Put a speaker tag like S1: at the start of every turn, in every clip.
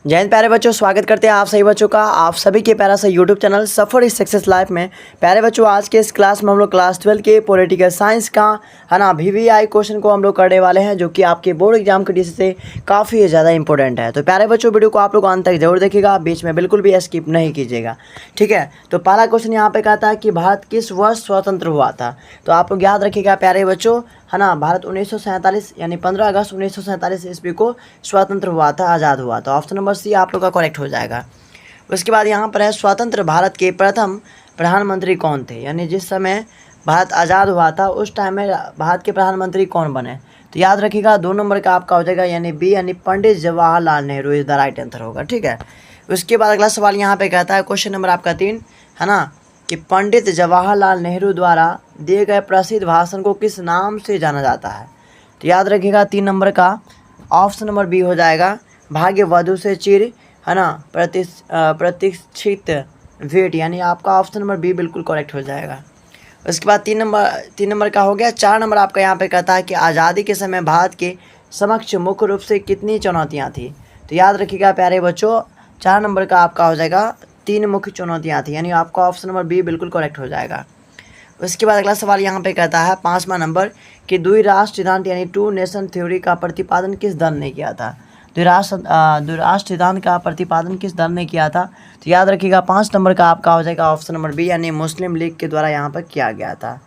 S1: जय हिंद प्यारे बच्चों, स्वागत करते हैं आप सभी बच्चों का आप सभी के प्यारा सा यूट्यूब चैनल सफ़र इस सक्सेस लाइफ में। प्यारे बच्चों, आज के इस क्लास में हम लोग क्लास 12 के पॉलिटिकल साइंस का है ना VVI क्वेश्चन को हम लोग करने वाले हैं, जो कि आपके बोर्ड एग्जाम की दृष्टि से काफ़ी ज़्यादा इंपॉर्टेंट है। तो प्यारे बच्चों, वीडियो को आप लोग अंत तक जरूर देखिएगा, बीच में बिल्कुल भी स्किप नहीं कीजिएगा, ठीक है। तो पहला क्वेश्चन यहाँ पे कहता है कि भारत किस वर्ष स्वतंत्र हुआ था। तो आप लोग याद रखिएगा प्यारे बच्चों, है ना, भारत 1947 यानी 15 अगस्त 1947 ईस्वी को स्वतंत्र हुआ था, आज़ाद हुआ था। ऑप्शन नंबर सी आप लोग का करेक्ट हो जाएगा। उसके बाद यहाँ पर है स्वतंत्र भारत के प्रथम प्रधानमंत्री कौन थे, यानी जिस समय भारत आज़ाद हुआ था उस टाइम में भारत के प्रधानमंत्री कौन बने। तो याद रखिएगा 2 नंबर का आपका हो जाएगा यानी बी, यानी Pandit Jawaharlal Nehru is the right answer होगा, ठीक है। उसके बाद अगला सवाल यहाँ पे कहता है क्वेश्चन नंबर आपका 3, है ना, कि पंडित जवाहरलाल नेहरू द्वारा दिए गए प्रसिद्ध भाषण को किस नाम से जाना जाता है। तो याद रखिएगा 3 नंबर का ऑप्शन नंबर बी हो जाएगा, भाग्य वधु से चिर, है ना, प्रतीक्षित भेंट, यानी आपका ऑप्शन नंबर बी बिल्कुल करेक्ट हो जाएगा। उसके बाद 3 नंबर का हो गया। 4 नंबर आपका यहाँ पे कहता है कि आज़ादी के समय भारत के समक्ष मुख्य रूप से कितनी चुनौतियाँ थी। तो याद रखिएगा प्यारे बच्चों, 4 नंबर का आपका हो जाएगा 3 मुख्य चुनौतियाँ थी, यानी आपका ऑप्शन नंबर बी बिल्कुल करेक्ट हो जाएगा। उसके बाद अगला सवाल यहाँ पे कहता है 5वां नंबर कि द्विराष्ट्र सिद्धांत यानी 2 नेशन थ्योरी का प्रतिपादन किस दल ने किया था। द्विराष्ट्र सिद्धांत का प्रतिपादन किस दल ने किया था। तो याद रखिएगा 5 नंबर का आपका हो जाएगा ऑप्शन नंबर बी, यानी मुस्लिम लीग के द्वारा यहाँ पर किया गया था।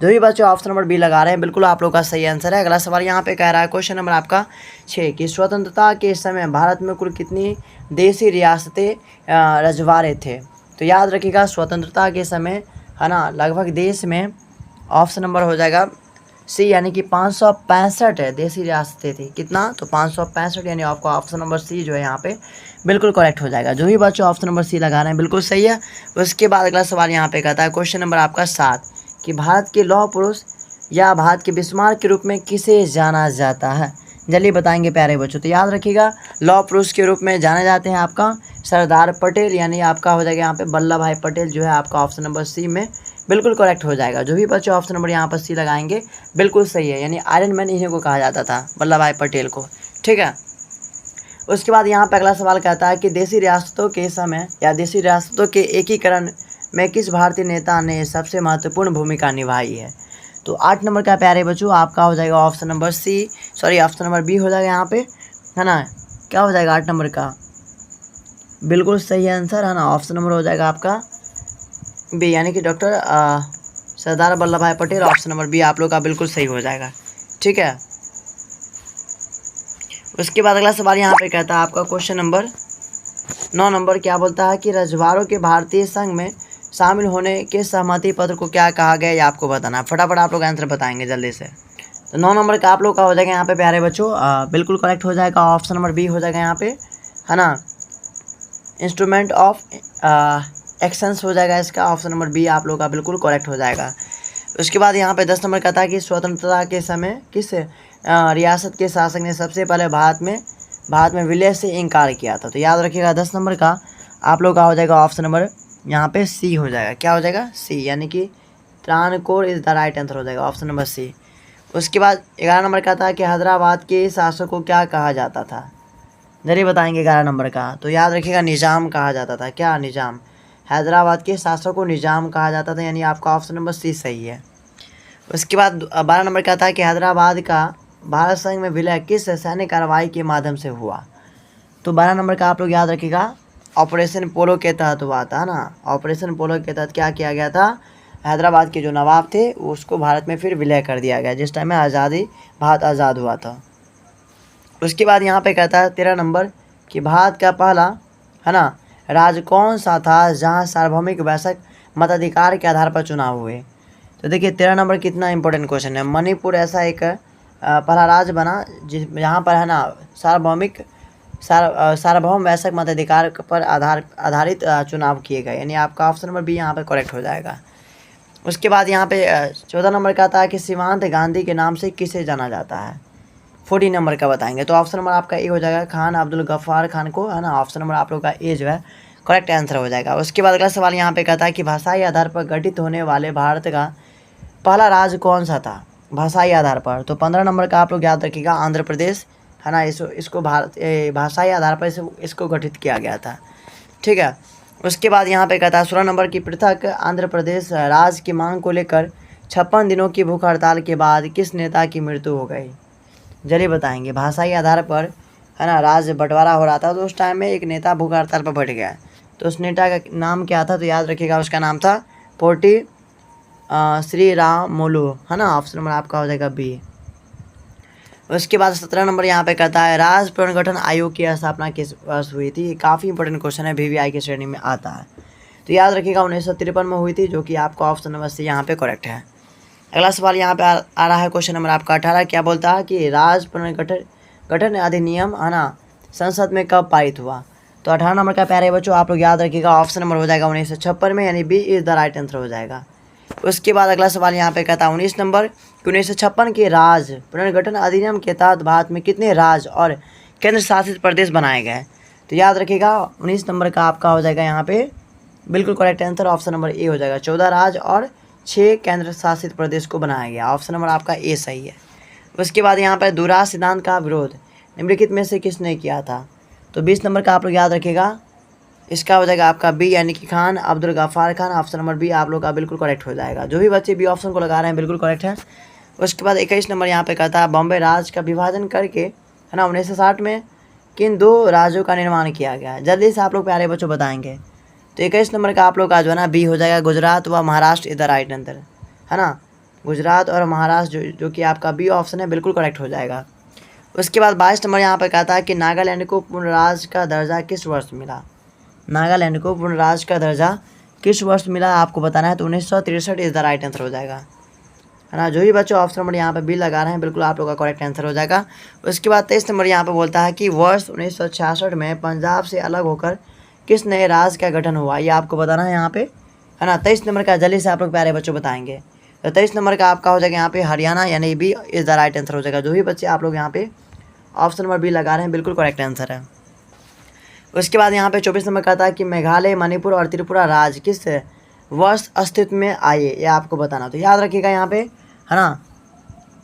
S1: जो भी बच्चे ऑप्शन नंबर बी लगा रहे हैं बिल्कुल आप लोग का सही आंसर है। अगला सवाल यहाँ पे कह रहा है क्वेश्चन नंबर आपका 6 कि स्वतंत्रता के समय भारत में कुल कितनी देशी रियासतें रजवाड़े थे। तो याद रखिएगा स्वतंत्रता के समय, है ना, लगभग देश में ऑप्शन नंबर हो जाएगा सी, यानी कि 565 देशी रियासतें थी। कितना, तो 565, यानी आपका ऑप्शन नंबर सी जो है यहाँ पे बिल्कुल करेक्ट हो जाएगा। जो भी बच्चों ऑप्शन नंबर सी लगा रहे हैं बिल्कुल सही है। उसके बाद अगला सवाल यहाँ पे कहता है क्वेश्चन नंबर आपका 7 कि भारत के लौह पुरुष या भारत के बिस्मार्क के रूप में किसे जाना जाता है। जल्दी बताएंगे प्यारे बच्चों। तो याद रखिएगा लौह पुरुष के रूप में जाने जाते हैं आपका सरदार पटेल, यानी आपका हो जाएगा यहाँ पे वल्लभ भाई पटेल, जो है आपका ऑप्शन नंबर सी में बिल्कुल करेक्ट हो जाएगा। जो भी बच्चे ऑप्शन नंबर यहाँ पर सी लगाएंगे बिल्कुल सही है, यानी आयरन मैन इन्हीं को कहा जाता था, वल्लभ भाई पटेल को, ठीक है। उसके बाद यहाँ पे अगला सवाल कहता है कि देशी रियासतों के समय या देशी रियासतों के एकीकरण में किस भारतीय नेता ने सबसे महत्वपूर्ण भूमिका निभाई है। तो 8 नंबर का प्यारे बच्चों आपका हो जाएगा option number C, sorry option number B हो जाएगा यहाँ पे, है ना। क्या हो जाएगा 8 नंबर का बिल्कुल सही आंसर, है ना। ऑप्शन नंबर हो जाएगा आपका बी, यानी कि डॉक्टर सरदार वल्लभ भाई पटेल। ऑप्शन नंबर बी आप लोग का बिल्कुल सही हो जाएगा, ठीक है। उसके बाद अगला सवाल यहाँ पे कहता है आपका क्वेश्चन नंबर 9 नंबर क्या बोलता है कि रजवाड़ों के भारतीय संघ में शामिल होने के सहमति पत्र को क्या कहा गया, ये आपको बताना। फटाफट आप लोग आंसर बताएंगे जल्दी से। तो 9 नंबर का आप लोग का हो जाएगा यहाँ पे प्यारे बच्चों बिल्कुल करेक्ट हो जाएगा। ऑप्शन नंबर बी हो जाएगा यहाँ पे, है ना, इंस्ट्रूमेंट ऑफ एक्शंस हो जाएगा इसका। ऑप्शन नंबर बी आप लोग का बिल्कुल करेक्ट हो जाएगा। उसके बाद यहाँ पे 10 नंबर कहता है कि स्वतंत्रता के समय किस रियासत के शासक ने सबसे पहले भारत में विलय से इनकार किया था। तो याद रखिएगा 10 नंबर का आप लोग का हो जाएगा ऑप्शन नंबर यहाँ पे सी हो जाएगा। क्या हो जाएगा, सी, यानी कि Travancore is the right answer हो जाएगा, ऑप्शन नंबर सी। उसके बाद 11 नंबर कहता है कि हैदराबाद के शासक को क्या कहा जाता था। जरिए बताएंगे 11 नंबर का। तो याद रखिएगा निज़ाम कहा जाता था। क्या, निज़ाम। हैदराबाद के शासक को निज़ाम कहा जाता था, यानी आपका ऑप्शन नंबर सी सही है। उसके बाद 12 नंबर कहता है कि हैदराबाद का भारत संघ में विलय किस सैन्य कार्रवाई के माध्यम से हुआ। तो 12 नंबर का आप लोग याद रखिएगा ऑपरेशन पोलो के तहत हुआ था, ना। ऑपरेशन पोलो के तहत क्या किया गया था, हैदराबाद के जो नवाब थे उसको भारत में फिर विलय कर दिया गया, जिस टाइम में भारत आज़ाद हुआ था। उसके बाद यहाँ पे कहता है 13 नंबर कि भारत का पहला, है ना, राज्य कौन सा था जहाँ सार्वभौमिक वैश्विक मताधिकार के आधार पर चुनाव हुए। तो देखिए 13 नंबर कितना इंपॉर्टेंट क्वेश्चन है। मणिपुर ऐसा एक पहला राज्य बना जहाँ पर, है ना, सार्वभौम वैश्विक मताधिकार पर आधारित चुनाव किए गए, यानी आपका ऑप्शन नंबर बी यहाँ पे करेक्ट हो जाएगा। उसके बाद यहाँ पे 14 नंबर कहता है कि सीमांत गांधी के नाम से किसे जाना जाता है। 14 नंबर का बताएंगे। तो ऑप्शन नंबर आपका ए हो जाएगा, खान अब्दुल गफ्फार खान को, है ना। ऑप्शन नंबर आप लोग का ए जो है करेक्ट आंसर हो जाएगा। उसके बाद अगला सवाल यहाँ पे कहता है कि भाषाई आधार पर गठित होने वाले भारत का पहला राज्य कौन सा था, भाषाई आधार पर। तो 15 नंबर का आप लोग याद रखिएगा आंध्र प्रदेश, है ना, इसको भाषाई आधार पर इसको गठित किया गया था। ठीक है, उसके बाद यहाँ पे कहता है 16 नंबर की पृथक आंध्र प्रदेश राज्य की मांग को लेकर 56 दिनों की भूख हड़ताल के बाद किस नेता की मृत्यु हो गई? जल्दी बताएंगे। भाषाई आधार पर है ना राज्य बंटवारा हो रहा था, तो उस टाइम में एक नेता भूख हड़ताल पर बैठ गया, तो उस नेता का नाम क्या था? तो याद रखिएगा, उसका नाम था पोटी श्री रामुलु, है ना। ऑप्शन नंबर आपका हो जाएगा बी। उसके बाद 17 नंबर यहाँ पे कहता है राज्य पुनर्गठन आयोग की स्थापना किस वर्ष हुई थी? काफ़ी इंपॉर्टेंट क्वेश्चन है, VVI की श्रेणी में आता है, तो याद रखिएगा 1953 में हुई थी, जो कि आपका ऑप्शन नंबर सी यहाँ पे करेक्ट है। अगला सवाल यहाँ पे आ रहा है क्वेश्चन नंबर आपका 18। क्या बोलता है कि राज्य पुनर्गठन अधिनियम है ना संसद में कब पारित हुआ? तो 18 नंबर का प्यारे बच्चों आप लोग याद रखिएगा, ऑप्शन नंबर हो जाएगा 1956 में, यानी B is the right answer हो जाएगा। उसके बाद अगला सवाल यहाँ पे कहता है 19 नंबर कि 1956 के राज्य पुनर्गठन अधिनियम के तहत भारत में कितने राज्य और केंद्र शासित प्रदेश बनाए गए? तो याद रखिएगा 19 नंबर का आपका हो जाएगा यहाँ पे बिल्कुल correct answer, option number A हो जाएगा। 14 राज्य और 6 केंद्र शासित प्रदेश को बनाया गया, ऑप्शन नंबर आपका ए सही है। उसके बाद यहाँ पर दूराज सिद्धांत का विरोध निम्नलिखित में से किसने किया था? तो 20 नंबर का आप लोग याद रखिएगा, इसका हो जाएगा आपका बी यानी कि Khan Abdul Ghaffar Khan, option number B आप लोग का बिल्कुल करेक्ट हो जाएगा। जो भी बच्चे बी ऑप्शन को लगा रहे हैं बिल्कुल करेक्ट है। उसके बाद 21 नंबर यहाँ पे कहता है बॉम्बे राज्य का विभाजन करके है ना 1960 में किन 2 राज्यों का निर्माण किया गया? जल्दी से आप लोग प्यारे बच्चों बताएंगे। तो 21 नंबर का आप लोग का जो है ना बी हो जाएगा, गुजरात व Maharashtra is the right answer, है ना। गुजरात और महाराष्ट्र जो कि आपका बी ऑप्शन है बिल्कुल करेक्ट हो जाएगा। उसके बाद 22 नंबर यहाँ पे कहता है कि नागालैंड को पूर्ण राज्य का दर्जा किस वर्ष मिला? नागालैंड को पूर्ण राज्य का दर्जा किस वर्ष मिला आपको बताना है, तो 1963 इज द राइट आंसर हो जाएगा, है ना। जो भी बच्चों ऑप्शन नंबर यहाँ पे बी लगा रहे हैं बिल्कुल आप लोग का करेक्ट आंसर हो जाएगा। उसके बाद 23 नंबर यहाँ पे बोलता है कि वर्ष 1966 में पंजाब से अलग होकर किस नए राज्य का गठन हुआ? ये आपको बताना है यहाँ पे, है ना। 23 नंबर का जल्दी से आप लोग प्यारे बच्चों बताएंगे। तो 23 नंबर का आपका हो जाएगा यहाँ पे हरियाणा, यानी B is the right answer हो जाएगा। जो भी बच्चे आप लोग यहाँ पे ऑप्शन नंबर बी लगा रहे हैं बिल्कुल करेक्ट आंसर है। उसके बाद यहाँ पे 24 नंबर कहता है कि मेघालय, मणिपुर और त्रिपुरा राज्य किस वर्ष अस्तित्व में आए? ये आपको बताना, तो याद रखिएगा यहाँ पे, है ना।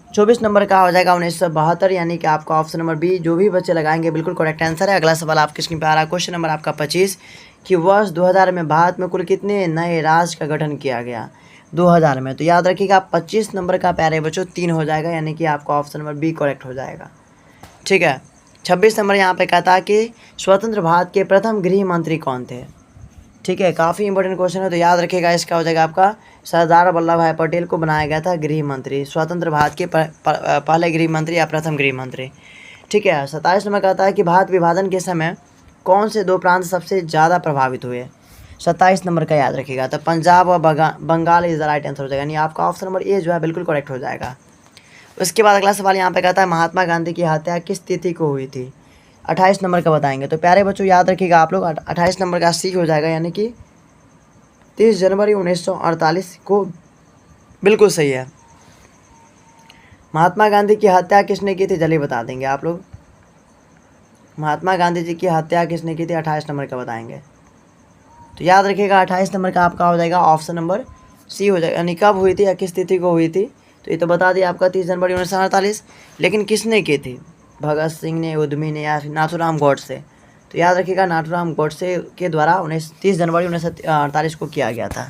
S1: 24 नंबर का हो जाएगा 1972, यानी कि आपका ऑप्शन नंबर बी जो भी बच्चे लगाएंगे बिल्कुल करेक्ट आंसर है। अगला सवाल आपकी स्क्रीन पर आ रहा है क्वेश्चन नंबर आपका 25 कि वर्ष 2000 में भारत में कुल कितने नए राज्य का गठन किया गया 2000 में? तो याद रखिएगा 25 नंबर का प्यारे बच्चों 3 हो जाएगा, यानी कि आपका ऑप्शन नंबर बी करेक्ट हो जाएगा। ठीक है, 26 नंबर यहाँ पे कहता है कि स्वतंत्र भारत के प्रथम गृह मंत्री कौन थे? ठीक है, काफ़ी इंपॉर्टेंट क्वेश्चन है, तो याद रखिएगा इसका हो जाएगा आपका सरदार वल्लभ भाई पटेल को बनाया गया था गृह मंत्री, स्वतंत्र भारत के पहले गृह मंत्री या प्रथम गृह मंत्री। ठीक है, 27 नंबर कहता है कि भारत विभाजन के समय कौन से 2 प्रांत सबसे ज़्यादा प्रभावित हुए? 27 नंबर का याद रखिएगा, तो पंजाब और Bengal is the right answer हो जाएगा, यानी आपका ऑप्शन नंबर ए जो है बिल्कुल करेक्ट हो जाएगा। उसके बाद अगला सवाल यहाँ पे कहता है महात्मा गांधी की हत्या किस तिथि को हुई थी? 28 नंबर का बताएंगे। तो प्यारे बच्चों याद रखिएगा आप लोग 28 नंबर का सी हो जाएगा, यानी कि 30 जनवरी 1948 को बिल्कुल सही है। महात्मा गांधी की हत्या किसने की थी जल्दी बता देंगे आप लोग। महात्मा गांधी जी की हत्या किसने की थी 28 नंबर का बताएंगे। तो याद रखिएगा 28 नंबर का आपका हो जाएगा ऑप्शन नंबर सी हो जाएगा, यानी कब हुई थी या किस तिथि को हुई थी? तो ये तो बता दिया आपका 30 जनवरी 1948, लेकिन किसने की थी? भगत सिंह ने, उद्यमी ने या नाथूराम गोडसे? तो याद रखिएगा नाथूराम गोडसे के द्वारा 30 जनवरी 1948 को किया गया था।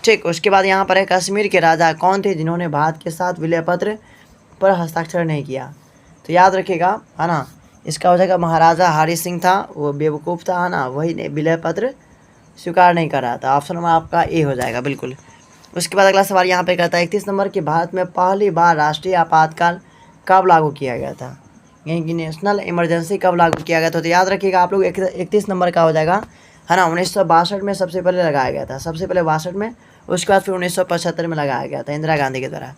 S1: ठीक, उसके बाद यहाँ पर है कश्मीर के राजा कौन थे जिन्होंने भारत के साथ विलय पत्र पर हस्ताक्षर नहीं किया? तो याद रखिएगा, है ना, इसका हो जाएगा महाराजा हरि सिंह था, वो बेवकूफ़ था, है ना, वही ने विलय पत्र स्वीकार नहीं कर रहा था। ऑप्शन नंबर आपका ए हो जाएगा बिल्कुल। उसके बाद अगला सवाल यहाँ पे कहता है 31 नंबर कि भारत में पहली बार राष्ट्रीय आपातकाल कब लागू किया गया था? यानी कि नेशनल इमरजेंसी कब लागू किया गया था? तो याद रखिएगा आप लोग 31 नंबर का हो जाएगा, है ना, 1962 में सबसे पहले लगाया गया था, सबसे पहले 62 में, उसके बाद फिर 1975 में लगाया गया था इंदिरा गांधी के द्वारा।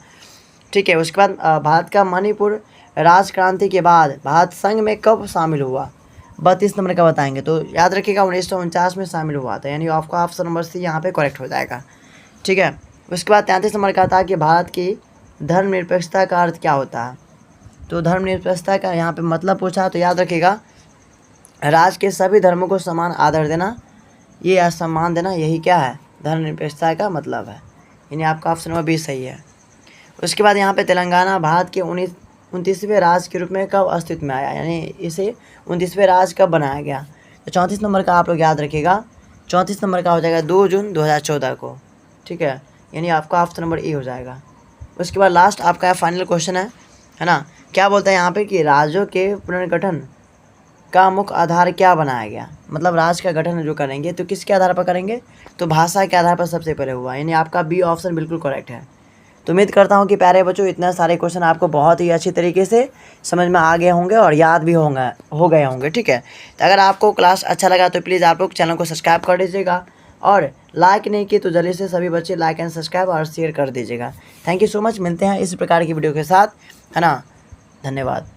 S1: ठीक है, उसके बाद भारत का मणिपुर राज क्रांति के बाद भारत संघ में कब शामिल हुआ? 32 नंबर का बताएंगे। तो याद रखिएगा 1949 में शामिल हुआ था, यानी आपका ऑप्शन नंबर सी यहाँ पे करेक्ट हो जाएगा। ठीक है, उसके बाद 33 नंबर का था कि भारत की धर्मनिरपेक्षता का अर्थ क्या होता है? तो धर्मनिरपेक्षता का यहाँ पे मतलब पूछा, तो याद रखिएगा राज्य के सभी धर्मों को समान आदर देना, ये सम्मान देना, यही क्या है धर्मनिरपेक्षता का मतलब है, यानी आपका ऑप्शन नंबर बी सही है। उसके बाद यहाँ पे तेलंगाना भारत के 29वें राज्य के रूप में कब अस्तित्व में आया, यानी इसे 29वें राज्य कब बनाया गया। तो 34 नंबर का आप लोग याद रखिएगा, 34 नंबर का हो जाएगा 2 जून 2014 को, ठीक है, यानी आपका ऑप्शन नंबर ए हो जाएगा। उसके बाद लास्ट आपका फाइनल क्वेश्चन है ना, क्या बोलता है यहाँ पे कि राज्यों के पुनर्गठन का मुख्य आधार क्या बनाया गया, मतलब राज्य का गठन जो करेंगे तो किसके आधार पर करेंगे, तो भाषा के आधार पर सबसे पहले हुआ, यानी आपका बी ऑप्शन बिल्कुल करेक्ट है। तो उम्मीद करता हूँ कि प्यारे बच्चों इतने सारे क्वेश्चन आपको बहुत ही अच्छी तरीके से समझ में आ गए होंगे और याद भी हो गए होंगे, ठीक है। तो अगर आपको क्लास अच्छा लगा तो प्लीज़ आप लोग चैनल को सब्सक्राइब कर दीजिएगा, और लाइक नहीं किए तो जल्दी से सभी बच्चे लाइक एंड सब्सक्राइब और शेयर कर दीजिएगा। थैंक यू सो मच, मिलते हैं इस प्रकार की वीडियो के साथ, है ना, धन्यवाद।